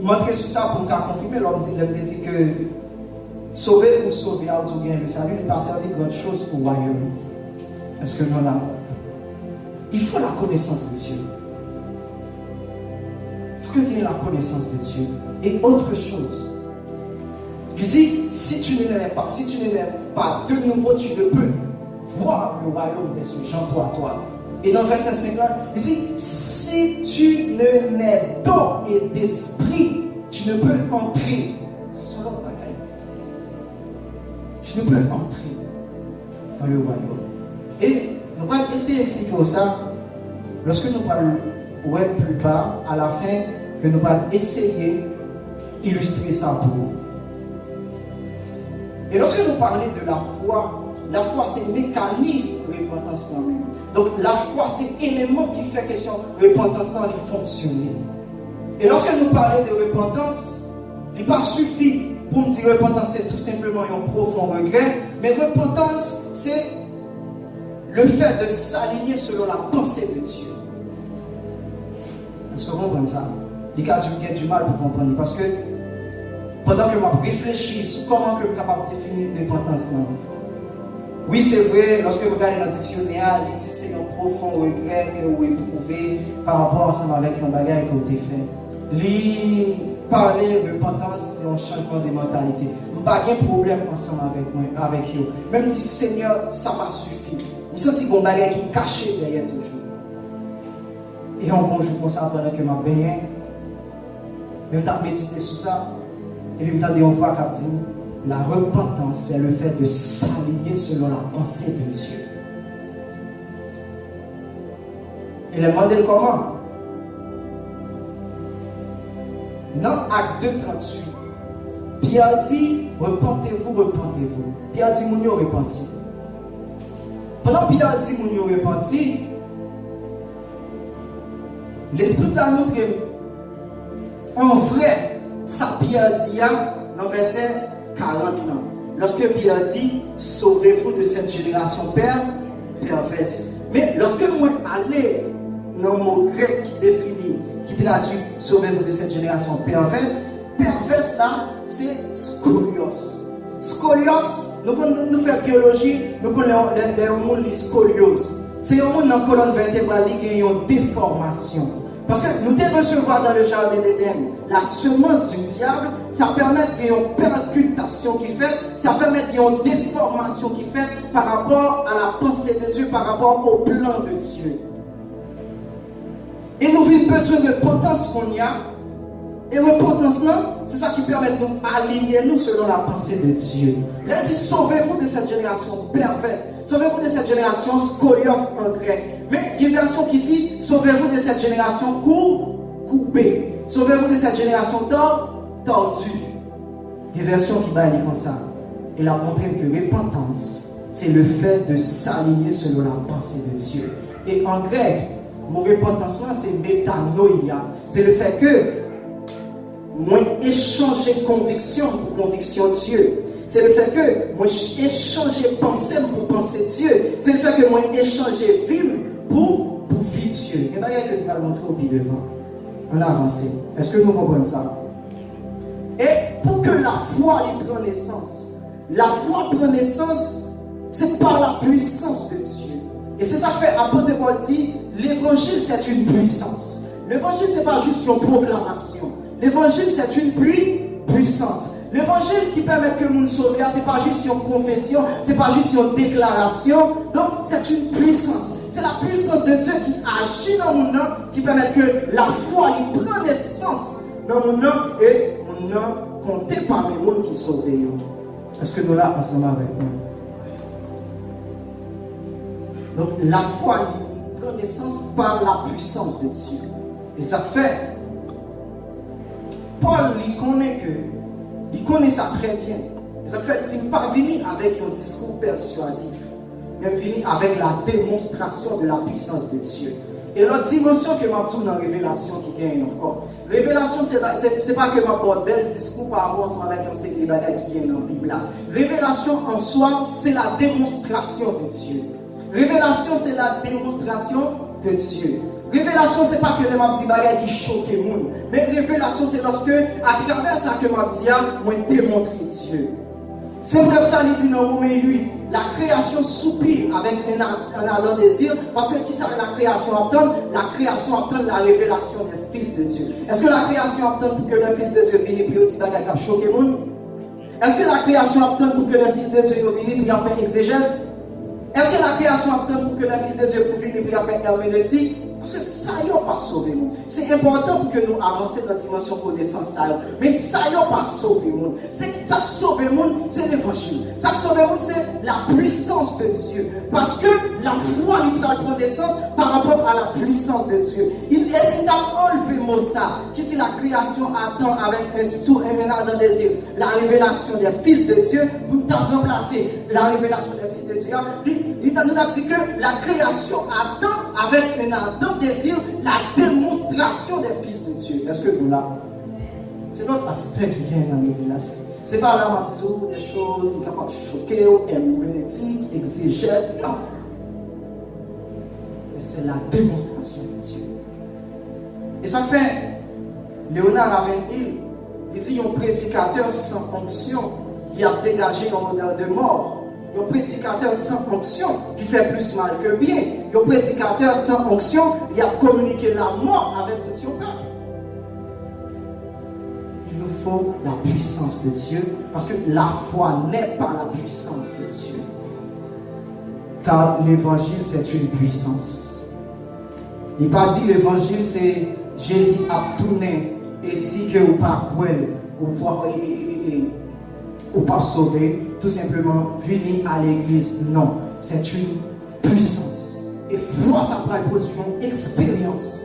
Speaker 1: montrer sur ça pour nous confirmer. L'homme dit que sauver ou sauver à bien le salut n'est pas servir grande chose au royaume. Est-ce que nous là? Il faut la connaissance de Dieu. Il faut qu'il y ait la connaissance de Dieu. Et autre chose. Il dit, si tu ne l'es pas de nouveau, tu ne peux voir le royaume des cieux. Jean 3. Et dans le verset 50, il dit, si tu ne n'es d'eau et d'esprit, tu ne peux entrer. C'est sur l'autre bagaille. Tu ne peux entrer dans le royaume. Et nous allons essayer d'expliquer ça lorsque nous parlons plus bas, à la fin, que nous allons essayer d'illustrer ça pour vous. Et lorsque nous parlons de la foi c'est un mécanisme de repentance dans nous. Donc la foi c'est l'élément qui fait question de repentance dans les fonctionner. Et lorsque nous parlons de repentance, il n'est pas suffit pour me dire repentance c'est tout simplement un profond regret, mais repentance c'est le fait de s'aligner selon la pensée de Dieu. Est-ce que vous comprenez ça? Les gars, j'ai du mal pour comprendre. Parce que pendant que je réfléchis sur comment je suis capable de définir l'importance, oui, c'est vrai, lorsque vous regardez dans le dictionnaire, il dit que c'est un profond regret que vous éprouvez par rapport ensemble avec un bagage que vous avez fait. Lui, parler de repentance, c'est un changement de mentalité. Je n'ai pas de problème ensemble avec vous. Même si Seigneur, ça m'a suffi. Je sens que un bagage qui est caché derrière toujours. Et on bonjour comme ça pendant que je m'en baigné. Même temps méditer sur ça. Et puis, je me fois qu'il dit, la repentance, c'est le fait de s'aligner selon la pensée de Dieu. Et le demandé comment? Dans Acte 2:38, Pierre dit, repentez-vous. Pierre dit, mon yo repenti. Pendant que Pierre dit, mon yo repenti, l'Esprit de la montre en vrai, ça Pierre dit dans le verset 40. Lorsque Pierre dit, sauvez-vous de cette génération perverse. Mais lorsque moi allais dans le mot grec qui définit, qui traduit sauvez-vous de cette génération perverse là, c'est scolios. Scolios, nous faisons biologie, nous connaissons le monde de scoliose. C'est un monde dans la colonne vertébrale qui a une déformation. Parce que nous devons recevoir dans le jardin d'Éden la semence du diable, ça permet qu'il y ait une percutation qui fait, ça permet qu'il y ait une déformation qui fait par rapport à la pensée de Dieu, par rapport au plan de Dieu. Et nous avons besoin de repentance qu'on y a. Et repentance, c'est ça qui permet de nous aligner nous selon la pensée de Dieu. Il a dit sauvez-vous de cette génération perverse, sauvez-vous de cette génération scolios en grec. Mais il y a une version qui dit sauvez-vous de cette génération coupée, sauvez-vous de cette génération tordue. Il y a une version qui va aller comme ça. il a montré que repentance, c'est le fait de s'aligner selon la pensée de Dieu. Et en grec, mon repentance, c'est métanoïa. C'est le fait que moi échanger conviction pour conviction Dieu. C'est le fait que moi échanger pensée pour penser Dieu. C'est le fait que moi échanger vie pour vivre Dieu. Et bien, que nous allons montrer au pied devant. On a avancé. Est-ce que nous comprenons ça? Et pour que la foi y prenne naissance, la foi prend naissance, c'est par la puissance de Dieu. Et c'est ça que fait apôtre Paul dit, l'évangile c'est une puissance. L'évangile c'est pas juste une proclamation. L'évangile c'est une puissance. L'évangile qui permet que le monde sauve, c'est pas juste une confession, c'est pas juste une déclaration. Donc c'est une puissance. C'est la puissance de Dieu qui agit dans mon âme, qui permet que la foi y prenne naissance dans mon âme et mon âme compté par les mondes qui sauvent. Est-ce que nous là ensemble avec nous? Donc la foi prend naissance par la puissance de Dieu. Et ça fait, Paul il connaît ça très bien. Ça fait qu'il n'est pas venu avec un discours persuasif, mais venu avec la démonstration de la puissance de Dieu. Et l'autre dimension que m'a dit dans la révélation qui gagne encore. Révélation, c'est pas que ma porte belle discours par rapport avec un série de bagages qui gagne dans la Bible. Révélation en soi, c'est la démonstration de Dieu. Révélation, c'est la démonstration de Dieu. Révélation, c'est pas que les m'a dit bagages qui choquent les gens. Mais révélation, c'est lorsque, à travers ça que m'a dit, moi démontrer Dieu. C'est pour ça qu'il dit dans Romains 8, la création soupire avec un ardent désir, parce que qui savait la création attend? La création attend la révélation du Fils de Dieu. Est-ce que la création attend pour que le Fils de Dieu vienne et dire qu'il a choqué le monde? Est-ce que la création attend pour que le Fils de Dieu vienne et faire exégèse? Est-ce que la création attend pour que le Fils de Dieu vienne et faire herméneutique? Parce que ça y a pas sauvé nous. C'est important pour que nous avancions dans la dimension connaissance. Mais ça y a pas sauvé nous. Ça sauve le monde, c'est l'évangile. Ça sauve le monde, c'est la puissance de Dieu. Parce que la foi lui prend naissance par rapport à la puissance de Dieu. Il essaie d'enlever le mot ça, qui dit la création attend avec un sourd et maintenant dans les yeux. La révélation des fils de Dieu, nous avons remplacé la révélation des fils de Dieu. Il nous a dit que la création attend avec un ardent désir la démonstration des fils de Dieu. Est-ce que nous là? C'est notre aspect qui vient dans la révélation. C'est pas là où des choses qui sont capables de choquer, herméneutique, exégèse, non. Mais c'est la démonstration de Dieu. Et ça fait, Léonard Ravenhill, il dit un prédicateur sans onction, il a dégagé un modèle de mort. Un prédicateur sans onction, qui fait plus mal que bien. Un prédicateur sans onction, il a communiqué la mort avec tout le peuple. Il nous faut la puissance de Dieu, parce que la foi naît par la puissance de Dieu. Car l'évangile, c'est une puissance. Il n'a pas dit l'évangile, c'est Jésus a tourné, et si que vous pas cruel, ou pas sauvé, tout simplement venir à l'église. Non, c'est une puissance. Et foi, ça peut produire une expérience.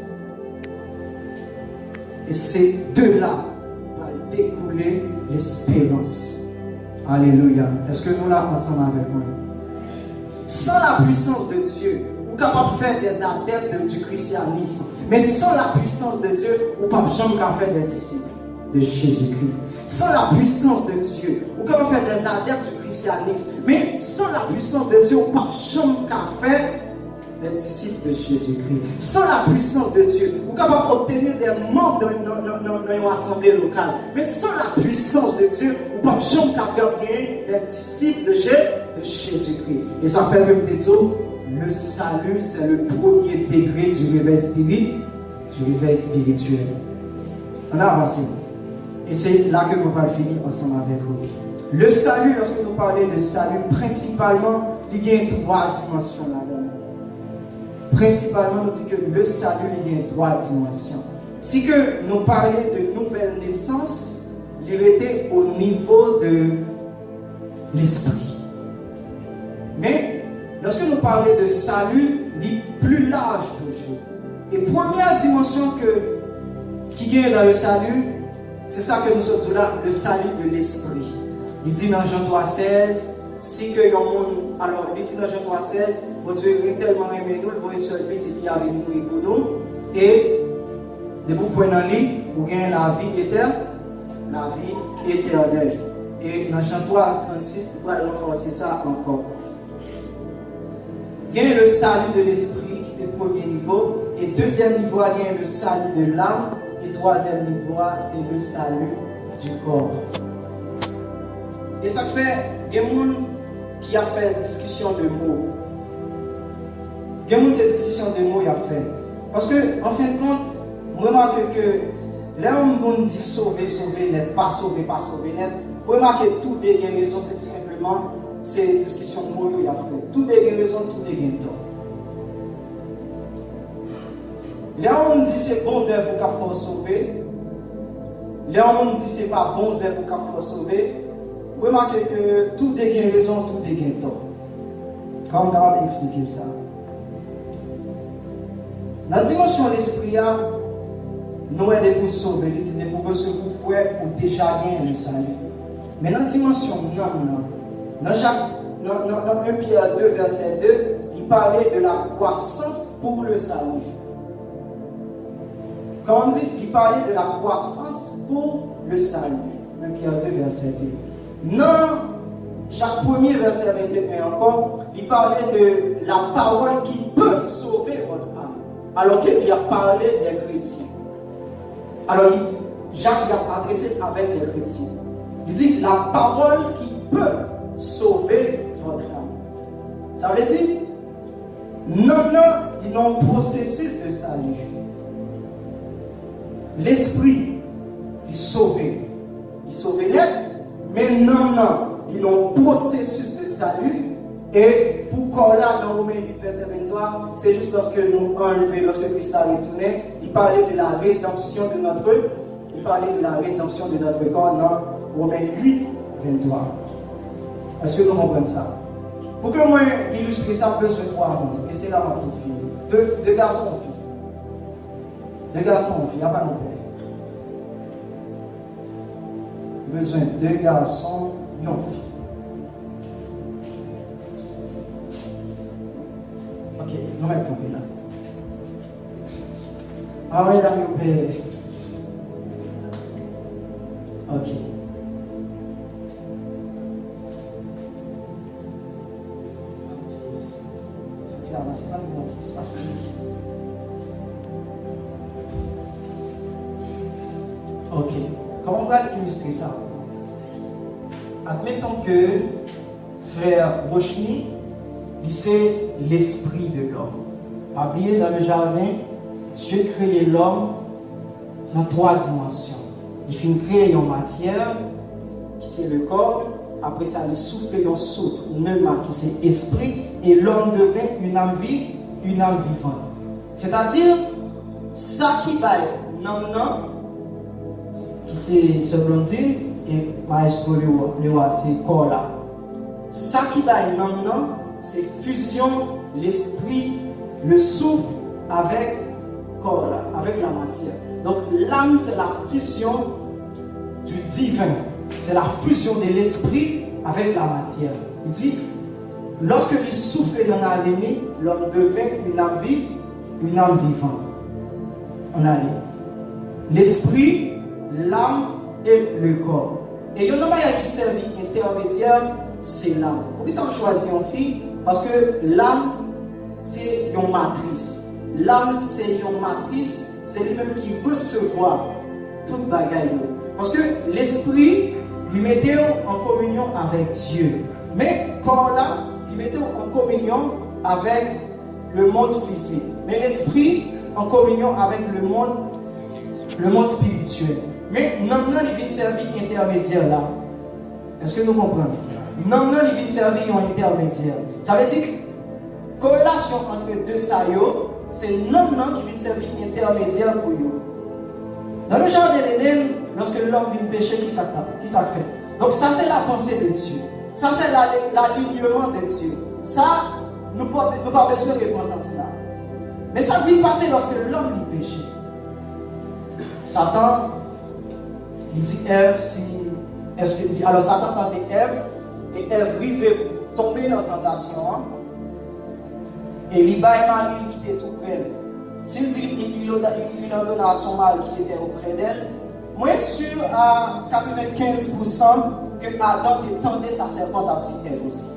Speaker 1: Et ces deux-là vont découler l'espérance. Alléluia. Est-ce que nous là ensemble avec moi? Sans la puissance de Dieu, vous êtes capable de faire des adeptes du christianisme. Mais sans la puissance de Dieu, vous ne pouvez jamais faire des disciples de Jésus-Christ. Sans la puissance de Dieu, vous pouvez faire des adeptes du christianisme. Mais sans la puissance de Dieu, vous ne pouvez jamais faire des disciples de Jésus-Christ. Sans la puissance de Dieu, vous pouvez obtenir des membres dans une assemblée locale. Mais sans la puissance de Dieu, vous ne pouvez jamais gagner des disciples de Jésus-Christ. Et ça fait comme des autres, le salut, c'est le premier degré du réveil spirituel. On a avancé. Et c'est là que nous allons finir ensemble avec vous. Le salut, lorsque nous parlons de salut, principalement, il y a trois dimensions là-dedans. Principalement, on dit que le salut, il y a trois dimensions. Si que nous parlons de nouvelle naissance, il était au niveau de l'esprit. Mais, lorsque nous parlons de salut, il est plus large toujours. Et première dimension qui vient dans le salut, c'est ça que nous sommes là, le salut de l'esprit. Il dit dans Jean 3,16, si que yon monde, alors il dit dans Jean 3,16, mon Dieu est tellement aimé nous, le voyez sur le petit qui avait mouru pour nous, et de vous prenez en lui, vous gagnez la vie éternelle. La vie éternelle. Et dans Jean 3,36, vous pouvez renforcer ça encore. Il y a le salut de l'esprit, qui c'est le premier niveau. Et deuxième niveau, il y a le salut de l'âme. Et troisième niveau, c'est le salut du corps. Et ça fait, il y a des gens qui a fait une discussion de mots. Il y a des gens cette discussion de mots, il a fait. Parce que, en fin de compte, je remarque que là où on dit sauver, sauver net, pas sauver net, remarquez tout des raisons, c'est tout simplement ces discussions de mots qu'il a fait. Tout des raisons, tout des gains. Là où on dit c'est bon zèle pour qu'il faut sauver, là où on dit c'est pas bon zèle pour qu'il faut sauver, remarquez que tout des raisons, tout des gains. Comment on va expliquer ça? Dans la dimension de l'esprit, nous aidons pour sauver, nous pour se couper ou déjà gagner le salut. Mais dans la dimension dans 1 Pierre 2, verset 2, il parlait de la croissance pour le salut. Quand on dit, il parlait de la croissance pour le salut. 1 Pierre 2, verset 2. Dans chaque premier verset 21 encore, il parlait de la parole qui peut sauver votre âme. Alors qu'il a parlé des chrétiens. Alors, Jacques a adressé avec des chrétiens. Il dit la parole qui peut sauver votre âme. Ça veut dire, non, il y a un processus de salut. L'esprit, il sauve net, mais non, il y a un processus de salut. Et pour qu'on là, dans Romains 8, verset 23, c'est juste lorsque nous enlevons, lorsque Christ a retourné, il parlait de la rédemption de notre corps dans Romains 8, 23. Est-ce que nous comprenons ça? Pour que moi illustre ça, besoin de trois mondes. Et c'est là ma fille. Deux garçons en fille. Deux garçons en fille, il n'y a pas non plus. Besoin de deux garçons et une fille. Ok, nous mettons campé là. Ah oui, là, nous père. Ok. C'est pas le c'est facile. Ok. Comment on va illustrer ça? Admettons que frère Rochny, c'est l'esprit de l'homme. Habillé dans le jardin, Dieu créé l'homme dans trois dimensions. Il finit créer une matière, qui c'est le corps. Après ça, il souffle un souffle, pneuma, qui c'est esprit. Et l'homme devient une âme vivante. C'est-à-dire, ça qui va non, qui c'est ce blondine, et maestro le roi, c'est corps là. Ça qui va non, c'est fusion, l'esprit, le souffle avec corps là, avec la matière. Donc l'âme, c'est la fusion du divin. C'est la fusion de l'esprit avec la matière. Il dit, lorsque il souffle dans la ligne, l'homme devient une âme vivante. On a dit l'esprit, l'âme et le corps. Et il y a un moyen qui sert intermédiaire, c'est l'âme. Pourquoi ça on choisit en fille? Parce que l'âme, c'est une matrice. L'âme, c'est une matrice, c'est lui-même qui recevoir toute bagaille. Parce que l'esprit, lui mettait en communion avec Dieu. Mais corps là, lui mettait en communion avec le monde physique. Mais l'esprit en communion avec le monde spirituel. Mais non, il vient servir intermédiaire là. Est-ce que nous comprenons? Non, il vient servir un intermédiaire. Ça veut dire que corrélation entre deux saillots, c'est non qui vient servir intermédiaire pour eux. Dans le jardin d'Éden, lorsque l'homme vient pécher, qui ça fait? Donc ça c'est la pensée de Dieu. Ça c'est l'alignement de Dieu. Ça, nous n'avons pas besoin de repentance là. Mais ça vient passer lorsque l'homme vient pécher. Satan, il dit Ève, si
Speaker 2: Alors Satan tentait Ève, et Ève rivait tomber dans la tentation, et il baille Marie qui était tout près. S'il dit qu'il en donne à son mari qui était auprès d'elle, moi je suis sûr à 95% que Adam tendait sa serpente à petite Ève aussi.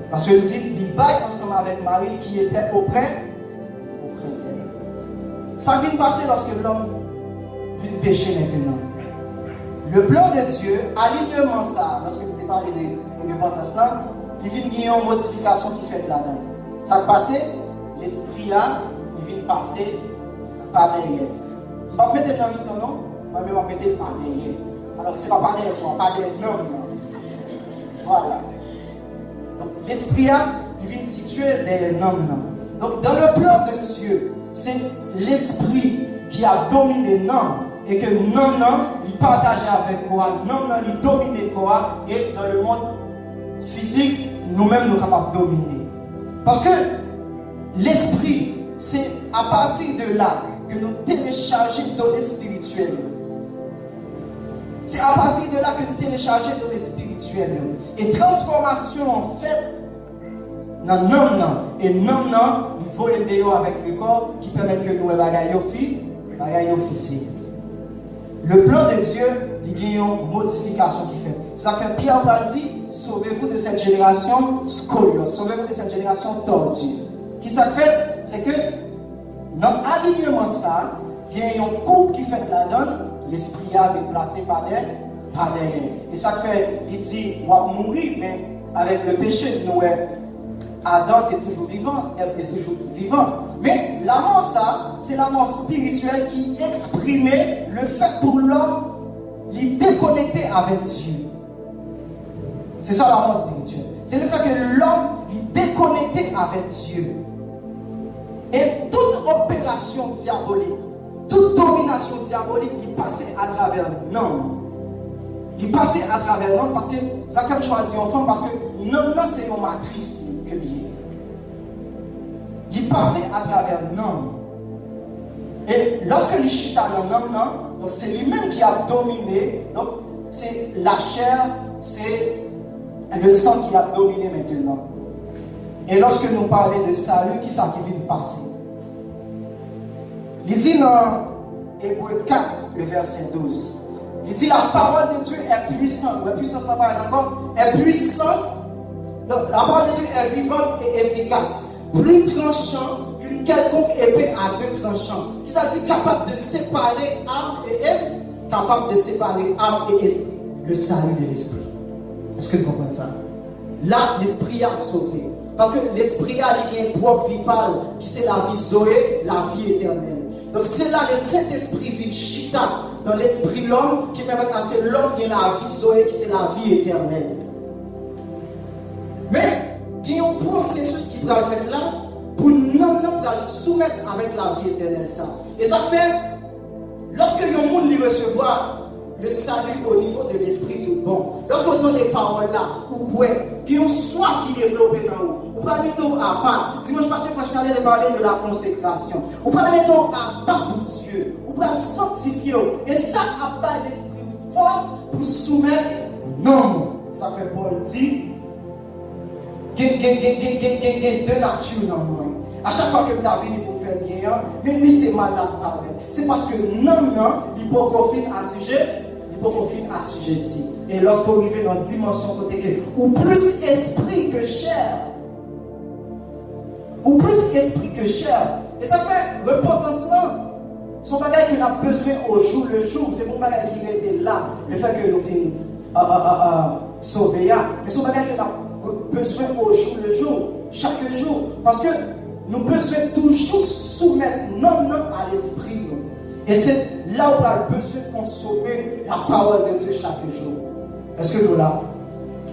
Speaker 2: Parce qu'il dit qu'il baille ensemble avec Marie qui était auprès d'elle. Ça vient de passer lorsque l'homme vient pécher maintenant. Le plan de Dieu, alignement ça, lorsque vous avez parlé de repentance là, il vient de une modification qui fait là-dedans. Ça va passer, l'esprit là, il vient passer par derrière. Je ne vais pas mettre dans le temps, non, mais je vais mettre par derrière. Alors, ce n'est pas par derrière, pas derrière, non. Voilà. Donc, l'esprit là, il vient situer derrière l'homme. Donc, dans le plan de Dieu, c'est l'esprit qui a dominé l'homme. Et que non, il partageait avec quoi, non, il dominait quoi, et dans le monde physique, nous-mêmes, nous sommes capables de dominer. Parce que l'esprit, c'est à partir de là que nous téléchargeons les données spirituelles. C'est à partir de là que nous téléchargeons les données spirituelles. Et transformation, en fait, dans l'homme, et non, il faut le déo avec le corps qui permet que nous ayons physique. Le plan de Dieu, il y a une modification qui fait. Ça fait Pierre a dit, sauvez-vous de cette génération scoliose, sauvez-vous de cette génération tordue. Qui ça fait? C'est que dans l'alignement ça, il y a une coupe qui fait la donne, l'esprit a été placé par derrière. Et ça fait, il dit, on va mourir, mais avec le péché, nous, Adam était toujours vivant, Ève était toujours vivant. Mais la mort, ça, c'est la mort spirituelle qui exprimait le fait pour l'homme de déconnecter avec Dieu. C'est ça la mort spirituelle. C'est le fait que l'homme est déconnecté avec Dieu. Et toute opération diabolique, toute domination diabolique, il passait à travers l'homme. Il passait à travers l'homme parce que ça fait choisir enfant parce que l'homme, c'est une matrice. Il passait à travers l'homme. Et lorsque il chita dans l'homme, donc c'est lui-même qui a dominé. Donc c'est la chair, c'est le sang qui a dominé maintenant. Et lorsque nous parlons de salut, qui ça qui vient de passer? Il dit dans Hébreux 4, le verset 12. Il dit la parole de Dieu est puissante. La puissance n'a pas encore. Est puissante. Donc, la parole de Dieu est vivante et efficace. Plus tranchant qu'une quelconque épée à deux tranchants. Qui ça dit capable de séparer âme et esprit. Capable de séparer âme et esprit. Le salut de l'esprit. Est-ce que vous comprenez ça? Là, l'esprit a sauvé. Parce que l'esprit a une propre vie pâle, qui c'est la vie Zoé, la vie éternelle. Donc c'est là le Saint-Esprit vit chita dans l'esprit l'homme qui permet à ce que l'homme ait la vie Zoé, qui c'est la vie éternelle. Mais il y a un processus qui va faire là pour nous soumettre avec la vie éternelle. Ça. Et ça fait, lorsque le monde recevoir le salut au niveau de l'esprit tout bon, lorsqu'on entend des paroles là, ou quoi, qui ont soif qui développe dans vous, ou pas mettre à part. Dimanche passé, je t'allais parler de la consécration. Ou pas mettre à part pour Dieu, ou pas sanctifier. Et ça a pas l'esprit force pour soumettre. Non, ça fait Paul dit. De nature dans moi. À chaque fois que tu as venu pour faire bien, mais c'est malade avec. C'est parce que non, il faut qu'on finisse à sujet, il faut qu'on finisse à sujet. Et lorsqu'on arrive dans une dimension côté que, ou plus esprit que chair, ou plus esprit que chair. Et ça fait repentance. Son bagage qu'on a besoin au jour le jour, c'est mon bagage qui est là. Le fait que nous finissons sauver. Mais son bagage qu'on a besoin au jour le jour, chaque jour, parce que nous besoin toujours soumettre non à l'esprit. Et c'est là où on a besoin de consommer la parole de Dieu chaque jour. Est-ce que nous là?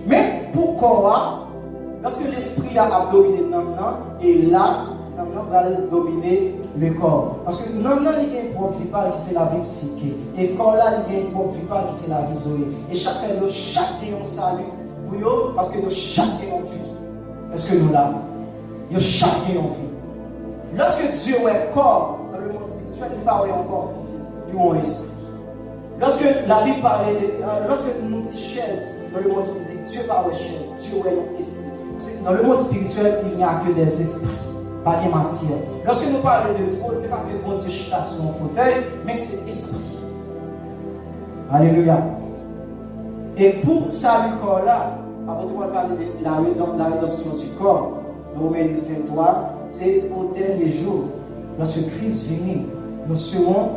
Speaker 2: Mais pourquoi, lorsque l'esprit a dominé non, et là, non va dominer le corps. Parce que non, il y a une propre vie qui c'est la vie psychique. Et corps là, il y a une propre vie qui c'est la vie zoé. Et chaque salut. Parce que nous chaque en vie. Est-ce que nous là? Nous chaque en vie. Lorsque Dieu est corps dans le monde spirituel, il ne parle pas encore physique. Il est un esprit. Lorsque la Bible parlait lorsque nous disons chaise dans le monde physique, Dieu parle de chaise, Dieu est un esprit. Dans le monde spirituel, il n'y a que des esprits, pas de matière. Lorsque nous parlons de trône, ce n'est pas que bon Dieu chita sur un fauteuil, mais c'est esprit. Alléluia. Et pour salut corps là, avant de parler de la rédemption du corps, Romains 8:23, c'est au dernier jour, lorsque Christ vient, nous serons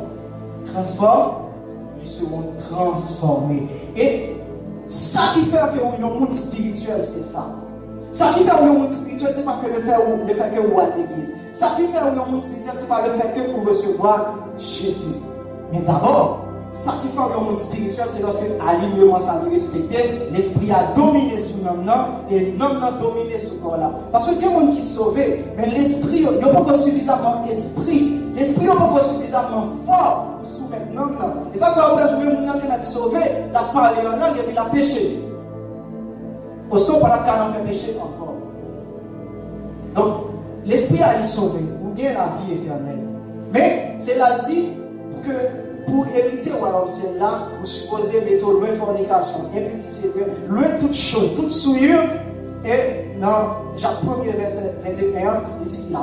Speaker 2: transformés. Et ça qui fait que nous sommes un monde spirituel, c'est ça. Ça qui fait que nous sommes un monde spirituel, c'est pas que le fait que vous êtes à l'église. Ça qui fait que nous sommes un monde spirituel, c'est pas le fait que vous recevez Jésus. Mais d'abord, ça qui fait que nous sommes un monde spirituel, c'est lorsque l'alignement s'est respecté, l'esprit a dominé sur l'homme et l'homme a dominé sur le corps là. Parce que il y a des gens qui sont sauvés, mais l'esprit, il n'y a pas suffisamment d'esprit. L'esprit n'est pas suffisamment fort pour soumettre l'homme. Et ça fait que même nous sommes sauvés, la parole en langue et puis la péché. Aussitôt, pendant qu'on a fait péché encore. Donc, l'esprit a été sauvé, ou bien la vie éternelle. Mais c'est là dit pour hériter au royaume là, vous supposez mettre loin fornication, impudicité, loin toute chose, toute souillure. Et dans Jacques 1er verset 21, il dit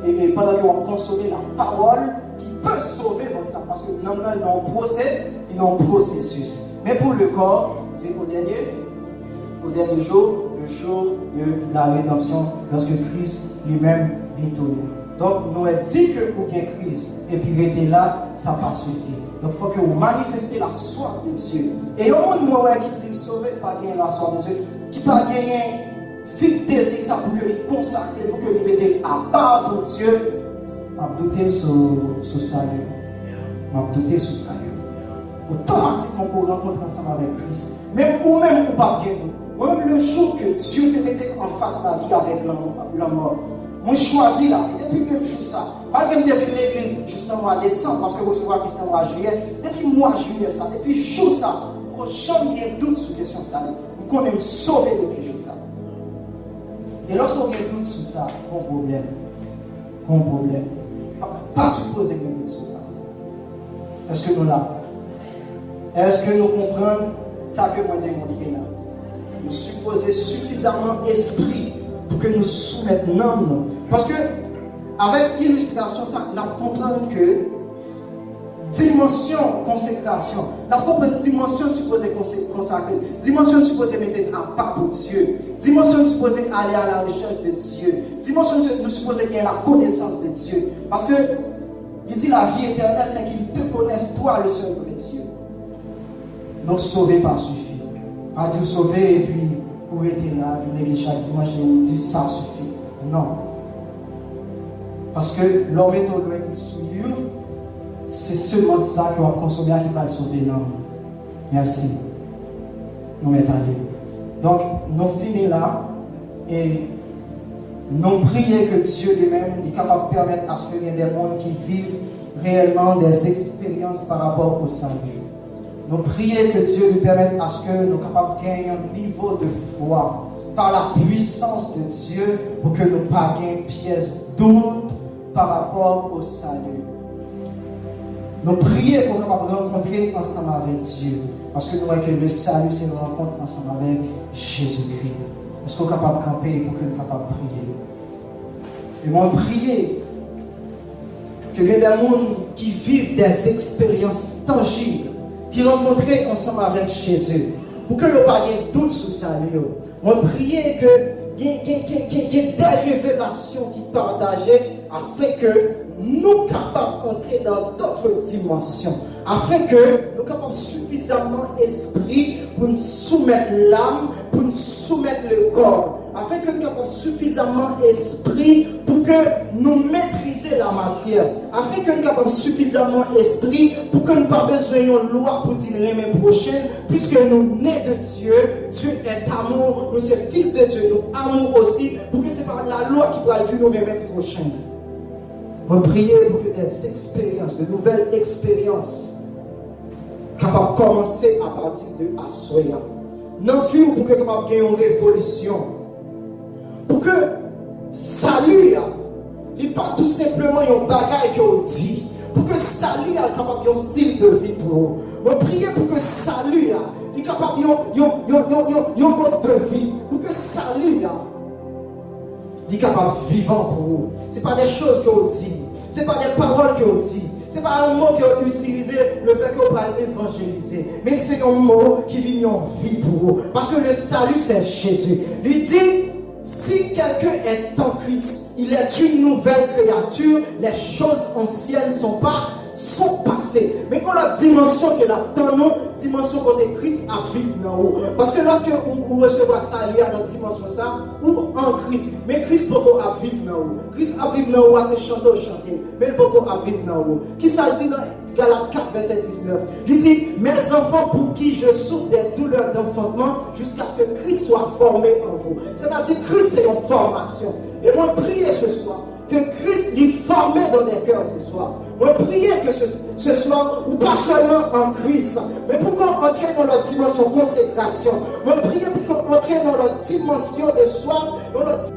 Speaker 2: et pendant que vous consommez la parole qui peut sauver votre âme. Parce que l'homme n'a un processus. Mais pour le corps, c'est au dernier jour, le jour de la rédemption, lorsque Christ lui-même est tourné. Donc, nous avons dit que vous avez Christ, et puis rester là, ça n'a pas suffi. Donc, il faut que vous manifestez la soif de Dieu. Et au monde qui dit sauvé, pas gagner la soif de Dieu, qui pas gagner vite désir ça pour que les consacrer, pour que les mettez à part pour Dieu, m'a douté sur salut. M'a douté sur salut. Automatiquement, vous rencontrez ensemble avec Christ. Même ou pas gagner. Même le jour que Dieu te mettait en face de la vie avec la mort, moi choisis la vie. Depuis que je joue ça, malgré que je devais l'église juste en mois de décembre, parce que vous recevoir Christ en mois de juillet, depuis mois de juillet, ça, depuis je joue ça, je n'ai jamais doute sur la question de ça. Vous connaissez me sauver depuis que je joue ça. Et lorsqu'on a un doute sur ça, pas de problème. Pas supposé qu'il y ait un doute sur ça. Est-ce que nous là? Est-ce que nous comprenons ça que moi démontré là? Nous supposons suffisamment esprit pour que nous soumettions l'homme. Parce que, avec l'illustration, nous comprenons que dimension consécration, nous comprenons dimension supposée consacrer, dimension supposée mettre à part pour Dieu, dimension supposée aller à la recherche de Dieu, dimension nous supposée gagner la connaissance de Dieu. Parce que, il dit la vie éternelle, c'est qu'ils te connaissent, toi, le seul vrai Dieu. Donc, sauver pas suffit. Pas dire sauver et puis pour être là, venir chaque dimanche et vous dire ça suffit. Non. Parce que l'homme est au loin de souillure, c'est seulement ça qui va consommer qui va sauver l'homme. Merci. Nous mettons allés. Donc, nous finissons là et nous prions que Dieu lui-même est capable de permettre à ce qu'il y ait des mondes qui vivent réellement des expériences par rapport au salut. Nous prions que Dieu nous permette à ce que nous soyons capables de gagner un niveau de foi par la puissance de Dieu pour que nous ne pas gagner pièce doute par rapport au salut. Nous prions qu'on soit capable de rencontrer ensemble avec Dieu. Parce que nous voyons que le salut, c'est une rencontre ensemble avec Jésus-Christ. Est-ce qu'on est capable de camper pour que nous soyons capables de prier? Et moi, prier que les gens qui vivent des expériences tangibles, qui rencontrent ensemble avec Jésus, pour que nous n'ayons pas de doute sur ça. On priait que il y ait des révélations qui partageaient afin que nous capables d'entrer dans d'autres dimensions, afin que nous capables suffisamment esprit pour nous soumettre l'âme, pour nous soumettre le corps, afin que nous capables suffisamment esprit pour que nous maîtriser la matière, afin que nous capables suffisamment esprit pour que nous n'ayons pas besoin de loi pour dire les prochaine, puisque nous nés de Dieu, Dieu est amour, nous sommes fils de Dieu, nous amour aussi, pour que ce n'est pas la loi qui va dire nous les prochaines. On priait pour que des expériences, de nouvelles expériences, capables de commencer à partir de Assoya. Non plus pour que capable de gagner une révolution. Pour que salut, il n'est pas tout simplement un bagage qu'on dit. Pour que salut soit capable d'un style de vie pour vous. On priait pour que
Speaker 3: mode de vie pour que salut là, il est capable vivant pour vous. Ce n'est pas des choses que vous dites, ce n'est pas des paroles que vous dites, ce n'est pas un mot que vous utilisez, le fait que vous allez évangéliser, mais c'est un mot qui vit en vie pour vous. Parce que le salut, c'est Jésus. Il dit, si quelqu'un est en Christ, il est une nouvelle créature, les choses anciennes sont passées. Mais quand la dimension que là, dans nous, dimension côté Christ a vivre dans vous. Parce que lorsque vous recevez salut à notre dimension ça, ou en Christ, mais Christ peut a vivre dans vous. Christ a vivre dans vous, c'est chanter, mais il peut a vivre dans vous. Qui ça dit dans Galates 4, verset 19? Il dit, mes enfants pour qui je souffre des douleurs d'enfantement jusqu'à ce que Christ soit formé en vous. C'est-à-dire Christ c'est une formation. Et moi prier ce soir que Christ l'y formé dans les cœurs ce soir. Moi prier que ce soir, ou pas seulement en Christ, mais pour qu'on entre dans notre dimension consécration. Moi prier pour qu'on entre dans notre dimension de soif, dans notre